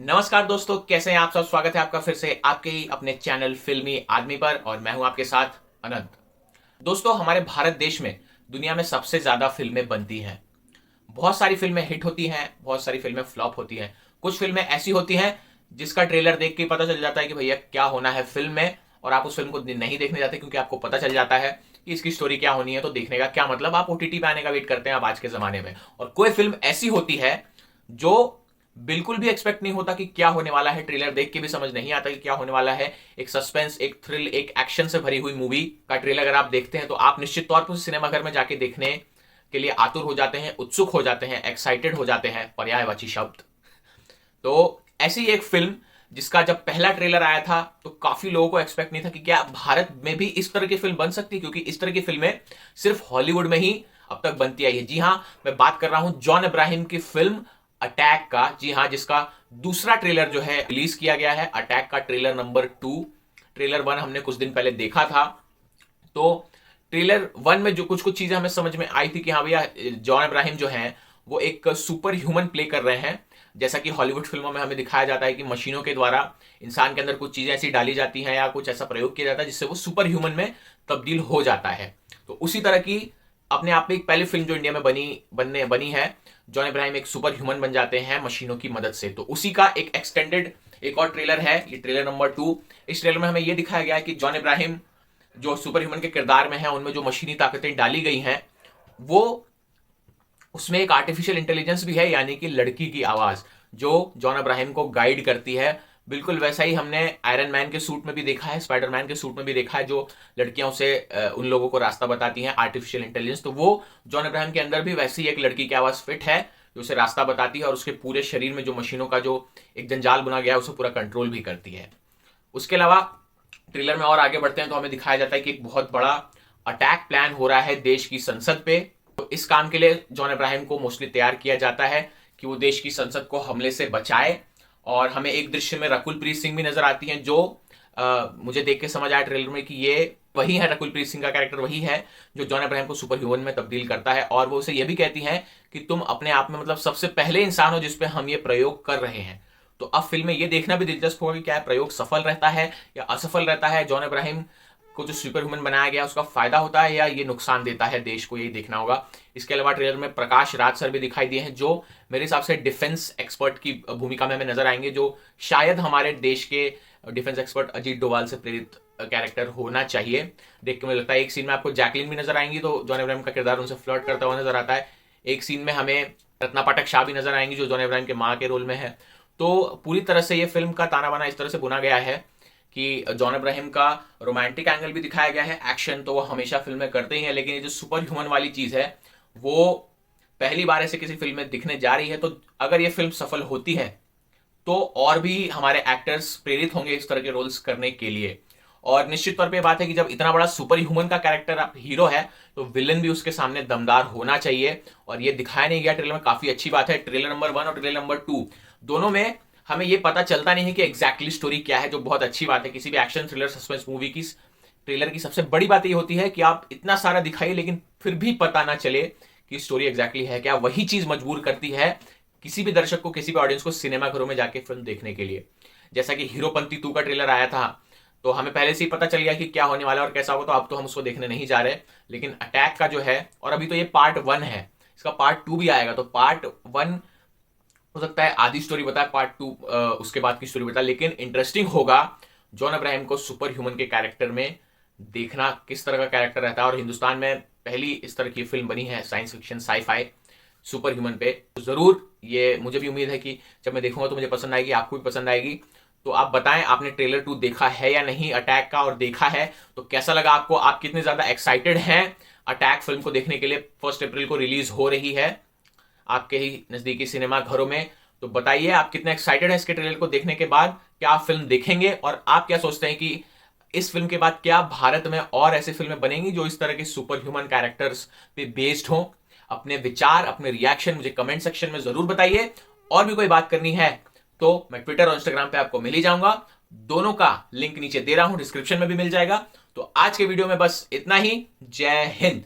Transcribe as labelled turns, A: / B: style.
A: नमस्कार दोस्तों, कैसे हैं आप सब। स्वागत है आपका फिर से आपके ही अपने चैनल फिल्मी आदमी पर और मैं हूं आपके साथ अनंत। दोस्तों, हमारे भारत देश में दुनिया में सबसे ज्यादा फिल्में बनती हैं। बहुत सारी फिल्में हिट होती हैं, बहुत सारी फिल्में फ्लॉप होती हैं। कुछ फिल्में ऐसी होती हैं जिसका ट्रेलर देख के ही पता चल जाता है कि भैया क्या होना है फिल्म में, और आप उस फिल्म को नहीं देखने जाते क्योंकि आपको पता चल जाता है कि इसकी स्टोरी क्या होनी है। तो देखने का क्या मतलब, आप ओटीटी पे आने का वेट करते हैं आप आज के जमाने में। और कोई फिल्म ऐसी होती है जो बिल्कुल भी एक्सपेक्ट नहीं होता कि क्या होने वाला है, ट्रेलर देख के भी समझ नहीं आता कि क्या होने वाला है। एक सस्पेंस, एक थ्रिल, एक एक्शन से भरी हुई मूवी का ट्रेलर अगर आप देखते हैं तो आप निश्चित तौर पर सिनेमाघर में जाके देखने के लिए आतुर हो जाते हैं, उत्सुक हो जाते हैं, एक्साइटेड हो जाते हैं, पर्यायवाची शब्द। तो ऐसी एक फिल्म जिसका जब पहला ट्रेलर आया था तो काफी लोगों को एक्सपेक्ट नहीं था कि क्या भारत में भी इस तरह की फिल्म बन सकती है, क्योंकि इस तरह की फिल्में सिर्फ हॉलीवुड में ही अब तक बनती आई है। जी हां, मैं बात कर रहा हूं जॉन इब्राहिम की फिल्म अटैक का। जी हां, जिसका दूसरा ट्रेलर जो है रिलीज किया गया है, अटैक का ट्रेलर नंबर 2। ट्रेलर 1 हमने कुछ दिन पहले देखा था। तो ट्रेलर 1 में जो कुछ कुछ चीजें हमें समझ में आई थी कि हाँ भैया, जॉन इब्राहिम जो हैं वो एक सुपर ह्यूमन प्ले कर रहे हैं। जैसा कि हॉलीवुड फिल्मों में हमें दिखाया जाता है कि मशीनों के द्वारा इंसान के अंदर कुछ चीजें ऐसी डाली जाती हैं या कुछ ऐसा प्रयोग किया जाता है जिससे वो सुपर ह्यूमन में तब्दील हो जाता है। तो उसी तरह की अपने आप में एक पहली फिल्म जो इंडिया में बनी है, जॉन इब्राहिम एक सुपर ह्यूमन बन जाते हैं मशीनों की मदद से। तो उसी का एक एक्सटेंडेड एक और ट्रेलर है, ये ट्रेलर नंबर 2। इस ट्रेलर में हमें यह दिखाया गया है कि जॉन इब्राहिम जो सुपर ह्यूमन के किरदार में है, उनमें जो मशीनी ताकतें डाली गई हैं वो, उसमें एक आर्टिफिशियल इंटेलिजेंस भी है, यानी कि लड़की की आवाज जो जॉन अब्राहम को गाइड करती है। बिल्कुल वैसा ही हमने आयरन मैन के सूट में भी देखा है, स्पाइडरमैन के सूट में भी देखा है, जो लड़कियां उसे उन लोगों को रास्ता बताती हैं, आर्टिफिशियल इंटेलिजेंस। तो वो जॉन अब्राहम के अंदर भी वैसी एक लड़की की आवाज फिट है जो उसे रास्ता बताती है और उसके पूरे शरीर में जो मशीनों का जो एक जंजाल बुना गया है उसे पूरा कंट्रोल भी करती है। उसके अलावा ट्रेलर में और आगे बढ़ते हैं तो हमें दिखाया जाता है कि एक बहुत बड़ा अटैक प्लान हो रहा है देश की संसद पे। तो इस काम के लिए जॉन इब्राहिम को मोस्टली तैयार किया जाता है कि वो देश की संसद को हमले से बचाए। और हमें एक दृश्य में रकुलप्रीत सिंह भी नजर आती हैं, जो मुझे देख के समझ आया ट्रेलर में कि ये वही है, रकुलप्रीत सिंह का कैरेक्टर वही है जो जॉन इब्राहिम को सुपर ह्यूमन में तब्दील करता है। और वो उसे ये भी कहती है कि तुम अपने आप में मतलब सबसे पहले इंसान हो जिसपे हम ये प्रयोग कर रहे हैं। तो अब फिल्म में ये देखना भी दिलचस्प होगा कि क्या प्रयोग सफल रहता है या असफल रहता है। जॉन इब्राहिम को जो सुपर ह्यूमन बनाया गया उसका फायदा होता है या ये नुकसान देता है देश को, यही देखना होगा। इसके अलावा ट्रेलर में प्रकाश राज सर भी दिखाई दिए हैं, जो मेरे हिसाब से डिफेंस एक्सपर्ट की भूमिका में हमें नजर आएंगे, जो शायद हमारे देश के डिफेंस एक्सपर्ट अजीत डोभाल से प्रेरित कैरेक्टर होना चाहिए। देख के मुझे लगता है एक सीन में आपको जैकलिन भी नजर आएंगी, तो जॉन इब्राहिम का किरदार उनसे फ्लर्ट करता हुआ नजर आता है। एक सीन में हमें रत्ना पाठक शाह भी नजर आएंगी जो जॉन इब्राहिम के माँ के रोल में है। तो पूरी तरह से ये फिल्म का ताना बाना इस तरह से बुना गया है कि जॉन इब्राहिम का रोमांटिक एंगल भी दिखाया गया है। एक्शन तो वो हमेशा फिल्म में करते ही हैं, लेकिन ये जो सुपर ह्यूमन वाली चीज है वो पहली बार ऐसे किसी फिल्म में दिखने जा रही है। तो अगर ये फिल्म सफल होती है तो और भी हमारे एक्टर्स प्रेरित होंगे इस तरह के रोल्स करने के लिए। और निश्चित तौर पे बात है कि जब इतना बड़ा सुपर ह्यूमन का कैरेक्टर आप हीरो है तो विलन भी उसके सामने दमदार होना चाहिए, और ये दिखाया नहीं गया ट्रेलर में। काफी अच्छी बात है, ट्रेलर नंबर 1 और ट्रेलर नंबर 2 दोनों में हमें ये पता चलता नहीं है कि एग्जैक्टली स्टोरी क्या है, जो बहुत अच्छी बात है। किसी भी एक्शन थ्रिलर सस्पेंस मूवी की ट्रेलर की सबसे बड़ी बात ये होती है कि आप इतना सारा दिखाइए लेकिन फिर भी पता ना चले कि स्टोरी एग्जैक्टली है क्या। वही चीज मजबूर करती है किसी भी दर्शक को, किसी भी ऑडियंस को सिनेमाघरों में जाके फिल्म देखने के लिए। जैसा कि हीरोपंती 2 का ट्रेलर आया था तो हमें पहले से ही पता चल गया कि क्या होने वाला है और कैसा होगा, तो अब तो हम उसको देखने नहीं जा रहे। लेकिन अटैक का जो है, और अभी तो ये पार्ट 1 है, इसका पार्ट 2 भी आएगा, तो पार्ट 1 हो सकता है आधी स्टोरी बताए, पार्ट 2 उसके बाद की स्टोरी बताए। लेकिन इंटरेस्टिंग होगा जॉन इब्राहिम को सुपर ह्यूमन के कैरेक्टर में देखना, किस तरह का कैरेक्टर रहता है। और हिंदुस्तान में पहली इस तरह की फिल्म बनी है science fiction sci-fi super human पे, तो जरूर ये मुझे भी उम्मीद है कि जब मैं देखूंगा तो मुझे पसंद आएगी, आपको भी पसंद आएगी। तो आप बताएं आपने ट्रेलर 2 देखा है या नहीं अटैक का, और देखा है तो कैसा लगा आपको, आप कितने ज्यादा एक्साइटेड हैं अटैक फिल्म को देखने के लिए। 1 अप्रैल को रिलीज हो रही है आपके ही नजदीकी सिनेमा घरों में। तो बताइए आप कितने एक्साइटेड हैं इसके ट्रेलर को देखने के बाद, क्या आप फिल्म देखेंगे, और आप क्या सोचते हैं कि इस फिल्म के बाद क्या भारत में और ऐसी फिल्में बनेंगी जो इस तरह के सुपर ह्यूमन कैरेक्टर्स पे बेस्ड हो। अपने विचार, अपने रिएक्शन मुझे कमेंट सेक्शन में जरूर बताइए। और भी कोई बात करनी है तो मैं ट्विटर और इंस्टाग्राम पे आपको मिल ही जाऊंगा, दोनों का लिंक नीचे दे रहा हूं, डिस्क्रिप्शन में भी मिल जाएगा। तो आज के वीडियो में बस इतना ही। जय हिंद।